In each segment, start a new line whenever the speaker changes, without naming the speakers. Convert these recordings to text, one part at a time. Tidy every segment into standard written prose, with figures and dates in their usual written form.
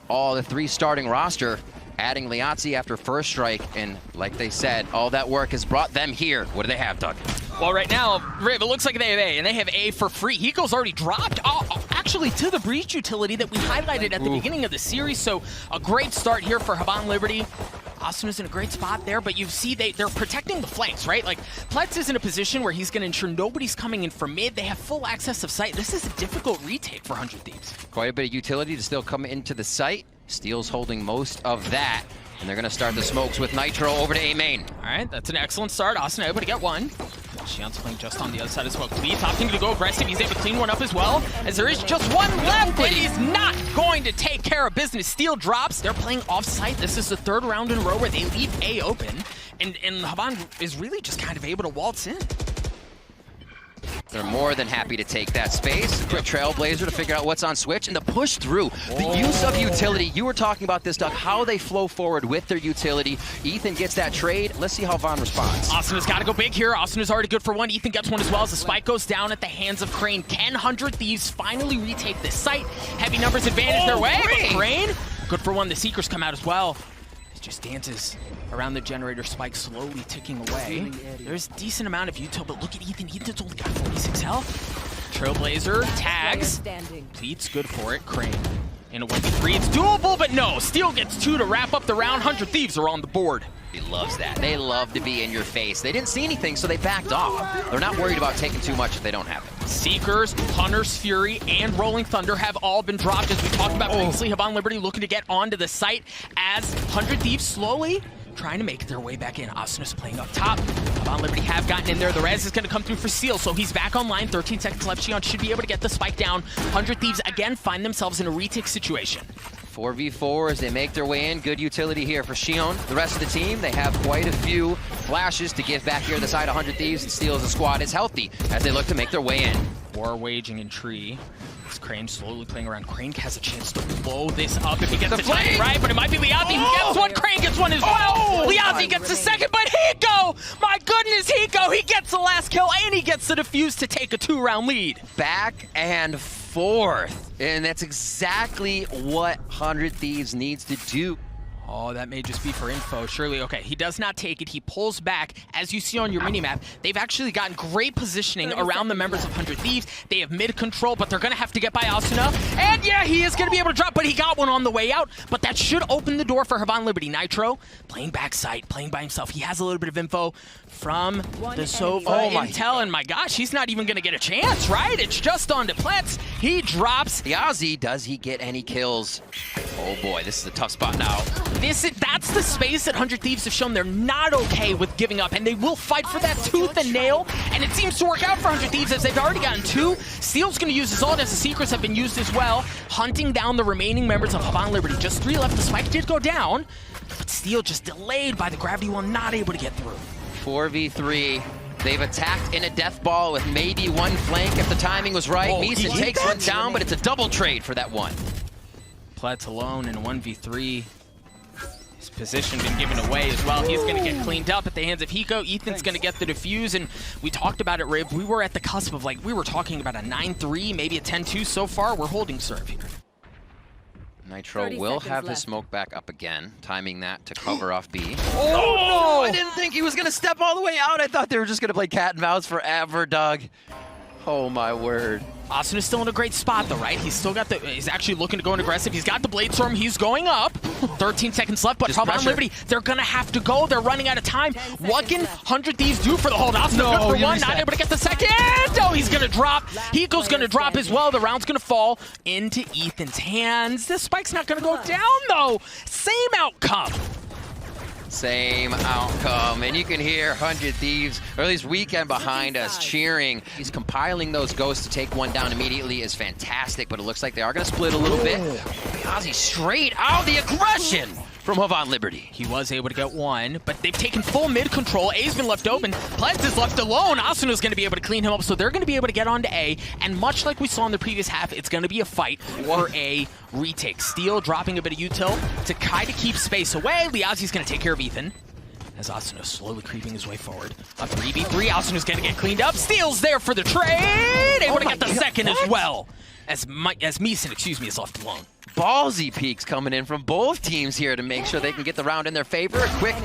all the 3 starting roster, adding Liazzi after first strike, and like they said, all that work has brought them here. What do they have, Doug?
Well, right now, Riv, it looks like they have A, and they have A for free. Hiko's already dropped, actually, to the breach utility that we highlighted at the beginning of the series, so a great start here for Havan Liberty. Asuna's in a great spot there, but you see they're protecting the flanks, right? Like, Pletz is in a position where he's going to ensure nobody's coming in from mid. They have full access of sight. This is a difficult retake for 100 Thieves.
Quite a bit of utility to still come into the site. Steel's holding most of that, and they're going to start the smokes with Nitro over to A main.
All right, that's an excellent start. Asuna able to get one. Xian's playing just on the other side as well. Cleats opting to go aggressive. He's able to clean one up as well, as there is just one left, and he's not going to take care of business. Steel drops. They're playing off-site. This is the 3rd round in a row where they leave A open, and Havan is really just kind of able to waltz in.
They're more than happy to take that space. Quick Trailblazer to figure out what's on switch and the push through. The use of utility. You were talking about this, Doug, how they flow forward with their utility. Ethan gets that trade. Let's see how Vaughn responds.
Asuna's got to go big here. Asuna's already good for one. Ethan gets one as well as the spike goes down at the hands of Crane. Can 100 Thieves finally retake this site? Heavy numbers advantage their way. Crane, good for one. The Seekers come out as well. It just dances around the generator, spike slowly ticking away. There's a decent amount of util, but look at Ethan. Ethan's only got 46 health. Trailblazer tags. Pleats good for it. Crane in a 1v3. It's doable, but no. Steel gets 2 to wrap up the round. 100 Thieves are on the board.
He loves that. They love to be in your face. They didn't see anything, so they backed off. They're not worried about taking too much if they don't have it.
Seekers, Hunter's Fury, and Rolling Thunder have all been dropped, as we talked about previously. Havan Liberty looking to get onto the site as 100 Thieves slowly trying to make their way back in. Asuna's playing up top. Havan Liberty have gotten in there. The res is going to come through for Seal, so he's back online. 13 seconds left. Xian should be able to get the spike down. 100 Thieves again find themselves in a retake situation.
4v4 as they make their way in. Good utility here for Xion. The rest of the team, they have quite a few flashes to give back here to the side. 100 Thieves and Steel as a squad is healthy as they look to make their way in.
War waging in tree. As Crane slowly playing around. Crane has a chance to blow this up if he gets the timing right, but it might be Liazzi who gets one. Crane gets one as well. Liazzi gets the second, but Hiko! My goodness, Hiko! He gets the last kill and he gets the defuse to take a 2-round lead.
Back and forth. And that's exactly what 100 Thieves needs to do.
Oh, that may just be for info. Surely, okay, he does not take it. He pulls back. As you see on your minimap, they've actually gotten great positioning around the members of 100 Thieves. They have mid control, but they're going to have to get by Asuna. And yeah, he is going to be able to drop, but he got one on the way out. But that should open the door for Havan Liberty. Nitro playing backside, playing by himself. He has a little bit of info from the Sova intel, and my gosh, he's not even going to get a chance, right? It's just on to Pletz. He drops.
Liazzi, does he get any kills? Oh boy, this is a tough spot now.
That's the space that 100 Thieves have shown they're not okay with giving up, and they will fight for that tooth and nail, and it seems to work out for 100 Thieves as they've already gotten 2. Steel's going to use his ult as the Secrets have been used as well, hunting down the remaining members of Havan Liberty. Just 3 left. The spike did go down, but Steel just delayed by the gravity wall, not able to get through.
4v3. They've attacked in a death ball with maybe one flank if the timing was right. Meeson takes one down, but it's a double trade for that one.
Pletz alone in a 1v3. His position been given away as well. He's going to get cleaned up at the hands of Hiko. Ethan's going to get the defuse, and we talked about it, Rib. We were at the cusp of, like, we were talking about a 9-3, maybe a 10-2 so far. We're holding serve here.
Nitro will have his smoke back up again, timing that to cover off B.
Oh, no!
I didn't think he was going to step all the way out. I thought they were just going to play cat and mouse forever, Doug. Oh, my word.
Asuna's still in a great spot, though, right? He's still got the... He's actually looking to go in aggressive. He's got the Blade Storm. He's going up. 13 seconds left, but Havan Liberty, they're going to have to go. They're running out of time. What can 100 Thieves do for the hold? Asuna good for one, not able to get the second. Oh, he's going to drop. Hiko's going to drop as well. The round's going to fall into Ethan's hands. This spike's not going to go down, though. Same outcome.
Same outcome, and you can hear 100 Thieves, or at least Weekend behind us cheering. He's compiling those ghosts to take one down immediately is fantastic, but it looks like they are going to split a little bit. Ozzy straight out, the aggression from Havan Liberty.
He was able to get one, but they've taken full mid control. A's been left open. Pletz is left alone. Asuna's going to be able to clean him up, so they're going to be able to get onto A, and much like we saw in the previous half, it's going to be a fight for a retake. Steel dropping a bit of util to kind of keep space away. Liazzi's going to take care of Ethan as Asuna slowly creeping his way forward. A 3v3, Asuna's going to get cleaned up. Steel's there for the trade, able to get the second as well. as Meeson, excuse me, is left alone.
Ballsy peeks coming in from both teams here to make sure they can get the round in their favor. A quick,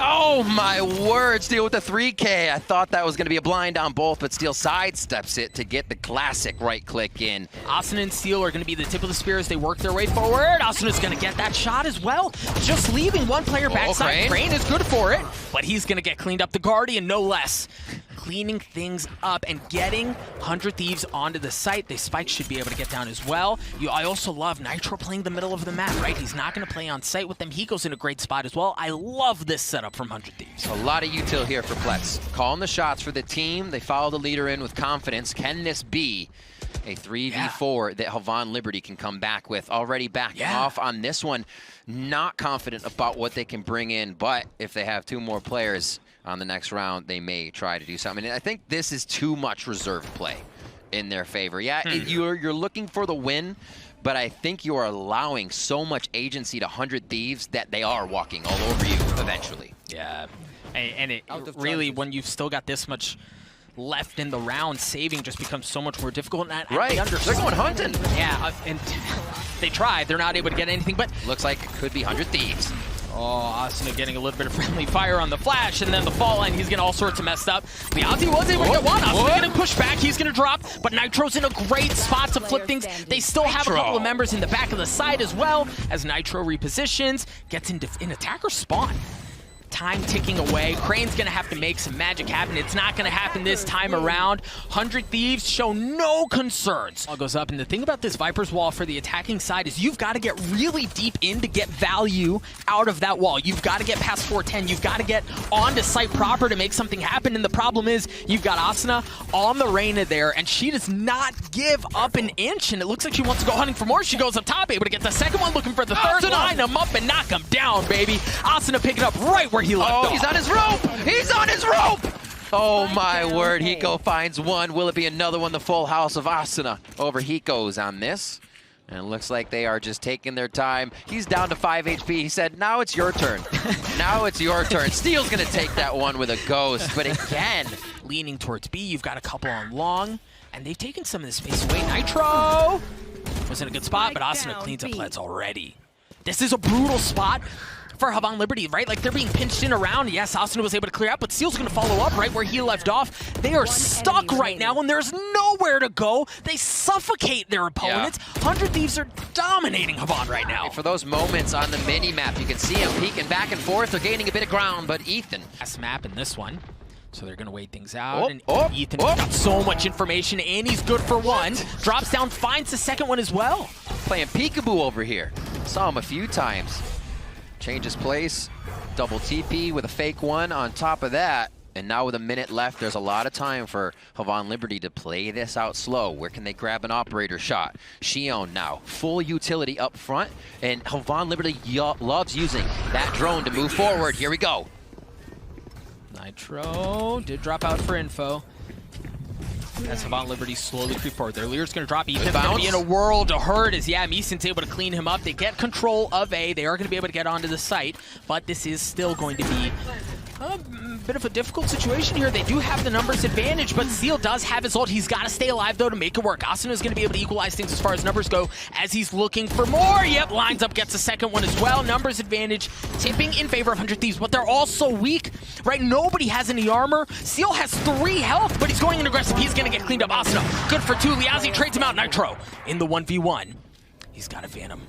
oh my word, Steel with the 3K. I thought that was going to be a blind on both, but Steel sidesteps it to get the classic right click in.
Asuna and Steel are going to be the tip of the spear as they work their way forward. Asuna's going to get that shot as well. Just leaving one player backside. Crane is good for it, but he's going to get cleaned up. The Guardian, no less. Cleaning things up and getting 100 Thieves onto the site. The Spike should be able to get down as well. I also love Nitro playing the middle of the map, right? He's not going to play on site with them. Hiko's in a great spot as well. I love this setup from 100 Thieves.
A lot of util here for Pletz. Calling the shots for the team. They follow the leader in with confidence. Can this be a 3v4 that Havan Liberty can come back with? Already backing off on this one. Not confident about what they can bring in, but if they have 2 more players on the next round, they may try to do something. And I think this is too much reserve play in their favor. Yeah, you're looking for the win, but I think you are allowing so much agency to 100 Thieves that they are walking all over you eventually.
Yeah, and it really, when you've still got this much left in the round, saving just becomes so much more difficult. And
right, they're going hunting.
Yeah, and they tried. They're not able to get anything, but
looks like it could be 100 Thieves.
Oh, Asuna getting a little bit of friendly fire on the flash, and then the fall line, he's getting all sorts of messed up. Liazi was able to get one. Asuna going to push back. He's going to drop, but Nitro's in a great spot to flip things. They still have a couple of members in the back of the side as well, as Nitro repositions, gets in attacker spawn. Time ticking away. Crane's going to have to make some magic happen. It's not going to happen this time around. 100 Thieves show no concerns. All goes up, and the thing about this Viper's wall for the attacking side is you've got to get really deep in to get value out of that wall. You've got to get past 410. You've got to get onto site proper to make something happen, and the problem is you've got Asuna on the Reyna there, and she does not give up an inch, and it looks like she wants to go hunting for more. She goes up top, able to get the second one, looking for the third. Line him up and knock him down, baby. Asuna picking up right where he left off.
He's on his rope! He's on his rope! Oh my word, Hiko finds one. Will it be another one? The full house of Asuna over Hiko's on this. And it looks like they are just taking their time. He's down to 5 HP. He said, now it's your turn. Now it's your turn. Steel's gonna take that one with a ghost, but again.
Leaning towards B, you've got a couple on long, and they've taken some of the space away. Nitro was in a good spot, but Asuna cleans up Pletz already. This is a brutal spot for Havan Liberty, right? Like, they're being pinched in around. Yes, Asuna was able to clear out, but Steel's going to follow up right where he left off. They are stuck right now, and there's nowhere to go. They suffocate their opponents. 100 Thieves are dominating Havan right now.
For those moments on the mini-map, you can see him peeking back and forth. They're gaining a bit of ground, but Ethan.
Last map in this one. So they're going to wait things out, and Ethan's got so much information, and he's good for one. Drops down, finds the second one as well.
Playing peekaboo over here. Saw him a few times. Changes place, double TP with a fake one on top of that. And now with a minute left, there's a lot of time for Havan Liberty to play this out slow. Where can they grab an operator shot? Shion now, full utility up front. And Havan Liberty loves using that drone to move forward. Here we go.
Nitro did drop out for info. As Havan Liberty slowly creep forward. Their leader's going to drop. Ethan's going to be in a world of hurt as, Meeson's able to clean him up. They get control of A. They are going to be able to get onto the site, but this is still going to be a bit of a difficult situation here. They do have the numbers advantage, but Seal does have his ult. He's got to stay alive, though, to make it work. Asuna's going to be able to equalize things as far as numbers go as he's looking for more. Yep, lines up, gets a second one as well. Numbers advantage, tipping in favor of 100 Thieves, but they're all so weak, right? Nobody has any armor. Seal has 3 health, but he's going in aggressive. He's going to get cleaned up. Asuna, good for 2. Liazi trades him out. Nitro in the 1v1. He's got a Phantom.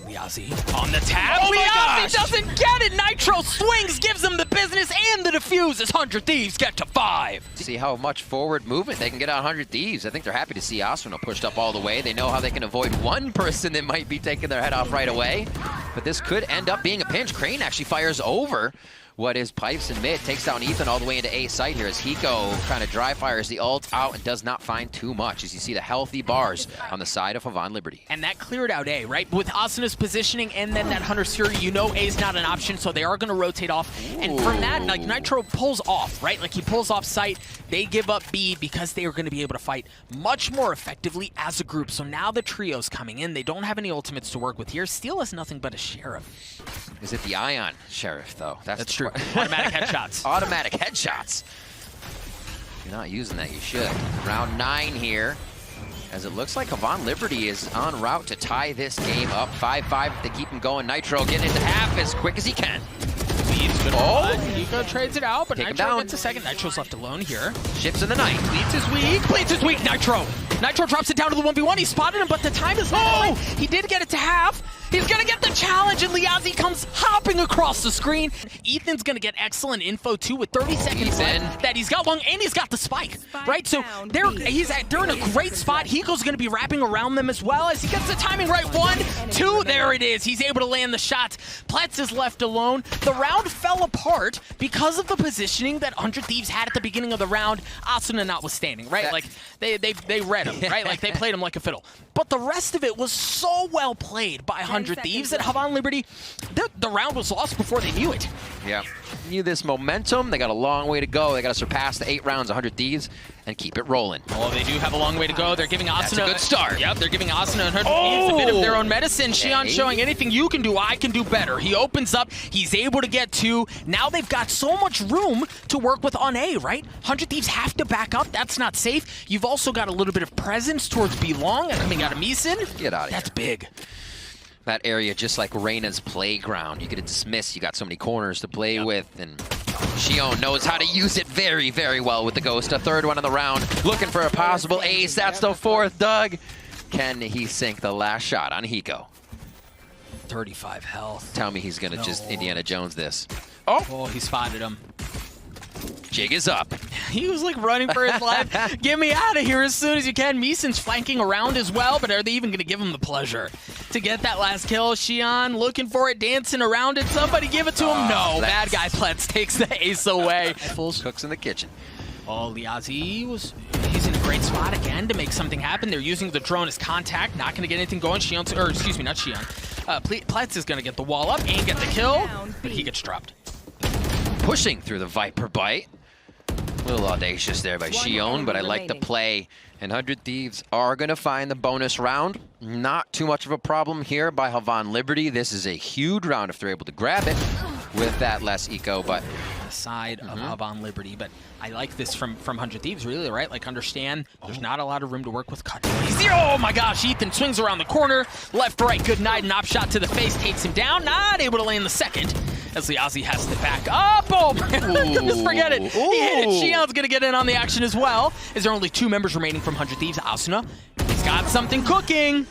Liazi on the tap. Liazi doesn't get it. Nitro swings, gives him the business and the defuse as 100 Thieves get to 5.
See how much forward movement they can get on 100 Thieves. I think they're happy to see Asuna pushed up all the way. They know how they can avoid one person that might be taking their head off right away. But this could end up being a pinch. Crane actually fires over what is pipes in mid, takes down Ethan all the way into A site here as Hiko kind of dry fires the ult out and does not find too much as you see the healthy bars on the side of Havan Liberty.
And that cleared out A, right? With Asuna's positioning and then that Hunter's Fury, you know A's not an option, so they are going to rotate off. Ooh. And from that, like, Nitro pulls off, right? Like, he pulls off site. They give up B because they are going to be able to fight much more effectively as a group. So now the trio's coming in. They don't have any ultimates to work with here. Steel has nothing but a Sheriff.
Is it the Ion Sheriff, though?
That's true. Automatic headshots.
Automatic headshots. If you're not using that, you should. Round 9 here. as it looks like Havan Liberty is en route to tie this game up 5-5 if they keep him going. Nitro getting into half as quick as he can.
Nico trades it out, but
Take him
Nitro
down.
gets a second. Nitro's left alone here.
Ships in the night.
Bleeds is weak. Bleeds is weak. Nitro drops it down to the 1v1. He spotted him, but the time is low. He did get it to half. He's gonna get the challenge, and Liazi comes hopping across the screen. Ethan's gonna get excellent info too with 30 seconds left. That he's got long, and he's got the spike, right? So they're in a great spot. Hiko's gonna be wrapping around them as well as he gets the timing right. 1, 2, there it is. He's able to land the shots. Pletz is left alone. The round fell apart because of the positioning that 100Thieves had at the beginning of the round, Asuna notwithstanding, right? Like they read him, right? Like they played him like a fiddle. But the rest of it was so well played by 100Thieves that Havan Liberty, the round was lost before they knew it.
Yeah. Knew this momentum. They got a long way to go. They got to surpass the 8 rounds of 100Thieves and keep it rolling.
Oh, they do have a long way to go. They're giving Asuna
That's a good start.
Yep, they're giving Asuna and 100Thieves a bit of their own medicine. Xion showing anything you can do, I can do better. He opens up. He's able to get 2. Now they've got so much room to work with on A, right? 100Thieves have to back up. That's not safe. You've also got a little bit of presence towards B long and coming out of Meeson.
Get out of here.
That's big.
That area just like Reyna's playground. You get it dismissed. You got so many corners to play with, and Xion knows how to use it very, very well with the Ghost. A third one in the round, looking for a possible ace. That's the 4th, Doug. Can he sink the last shot on Hiko?
35 health.
Tell me he's going to just Indiana Jones this.
Oh, he spotted him.
Jig is up.
He was like running for his life. Get me out of here as soon as you can. Meeson's flanking around as well, but are they even going to give him the pleasure to get that last kill? Xion looking for it, dancing around it. Somebody give it to him. No, bad guy Pletz takes the ace away.
Cooks in the kitchen.
Oh, Liazi he's in a great spot again to make something happen. They're using the drone as contact, not going to get anything going. Xion, or excuse me, not Xion. Pletz is going to get the wall up and get the kill, but he gets dropped.
Pushing through the Viper bite. A little audacious there by Xion, but I like the play. And 100Thieves are going to find the bonus round. Not too much of a problem here by Havan Liberty. This is a huge round if they're able to grab it with that less eco, but
side of Havan Liberty, but I like this from 100Thieves, really, right? Like, understand there's not a lot of room to work with cut. Oh my gosh, Ethan swings around the corner, left, right, good night, an op shot to the face, takes him down, not able to land the second, as Liazi has to back up. Oh, just forget it. He hit it. Xion's gonna get in on the action as well. Is there only 2 members remaining from 100Thieves? Asuna, he's got something cooking.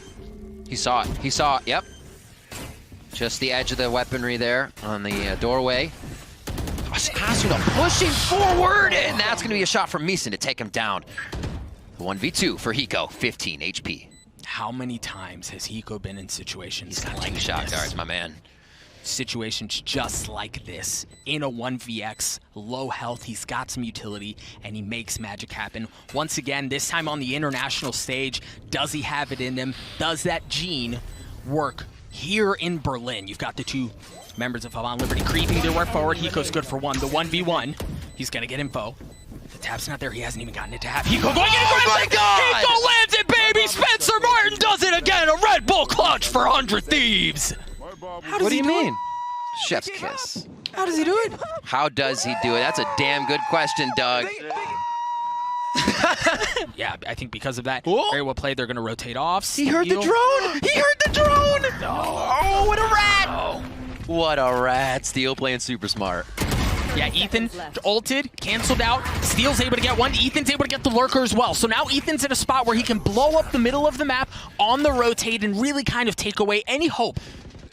He saw it, yep. Just the edge of the weaponry there on the doorway. Asuna pushing forward, and that's going to be a shot from Meeson to take him down. The 1v2 for Hiko, 15 HP.
How many times has Hiko been in situations
He's got
like
2 shot
this?
guards, my man.
Situations just like this. In a 1vx, low health, he's got some utility, and he makes magic happen. Once again, this time on the international stage, does he have it in him? Does that gene work here in Berlin? You've got the 2 members of Havan Liberty creeping their way forward. Hiko's good for 1. The 1v1, he's gonna get info. The tap's not there. He hasn't even gotten it to half. Hiko going in.
Oh my God!
Hiko lands it, baby! Spencer Martin does it again. A Red Bull clutch for 100Thieves.
What do you mean? Chef's kiss.
How does he do it?
How does he do it? That's a damn good question, Doug.
Yeah, I think because of that, very well played. They're going to rotate off.
He heard the drone! He heard the drone!
No.
Oh, what a rat!
No.
What a rat. Steel playing super smart.
Yeah, Ethan ulted, canceled out. Steel's able to get 1. Ethan's able to get the lurker as well. So now Ethan's in a spot where he can blow up the middle of the map on the rotate and really kind of take away any hope.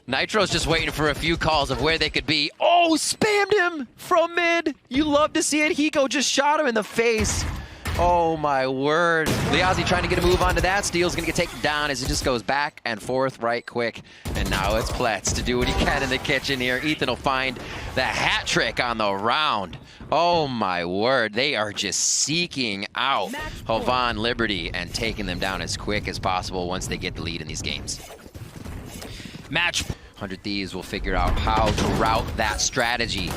Nitro's just waiting for a few calls of where they could be. Oh, spammed him from mid. You love to see it. Hiko just shot him in the face. Oh my word. Liazi trying to get a move onto that. Steel's gonna get taken down as it just goes back and forth right quick. And now it's Pletz to do what he can in the kitchen here. Ethan will find the hat trick on the round. Oh my word. They are just seeking out Havan Liberty and taking them down as quick as possible once they get the lead in these games.
Match.
100Thieves will figure out how to route that strategy.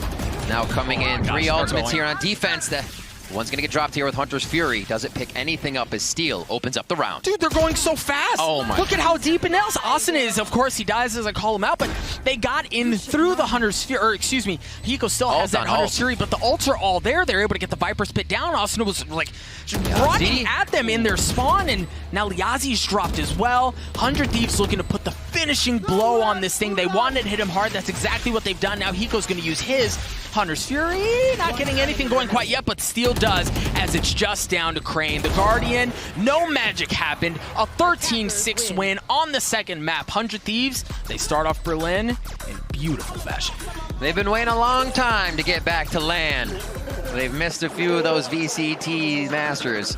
Now coming in, 3 ultimates here on defense. One's gonna get dropped here with Hunter's Fury. Doesn't pick anything up as Steel opens up the round.
Dude, they're going so fast.
Oh my.
Look at how deep it nails. Austin is, of course, he dies as I call him out, but they got in through the Hunter's Fury, or excuse me, Hiko still has that Hunter's Fury, but the ults are all there. They're able to get the Viper spit down. Austin was like running at them in their spawn, and now Liazi's dropped as well. 100 Thieves looking to put the finishing blow on this thing. They wanted to hit him hard. That's exactly what they've done. Now Hiko's going to use his Hunter's Fury. Not getting anything going quite yet, but Steel does, as it's just down to Crane. The Guardian, no magic happened. A 13-6 win on the second map. 100 Thieves, they start off Berlin in beautiful fashion.
They've been waiting a long time to get back to LAN. They've missed a few of those VCT Masters.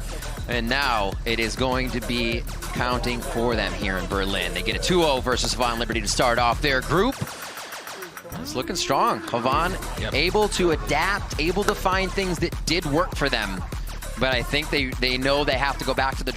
And now it is going to be counting for them here in Berlin. They get a 2-0 versus Havan Liberty to start off their group. It's looking strong. Havan able to adapt, able to find things that did work for them. But I think they know they have to go back to the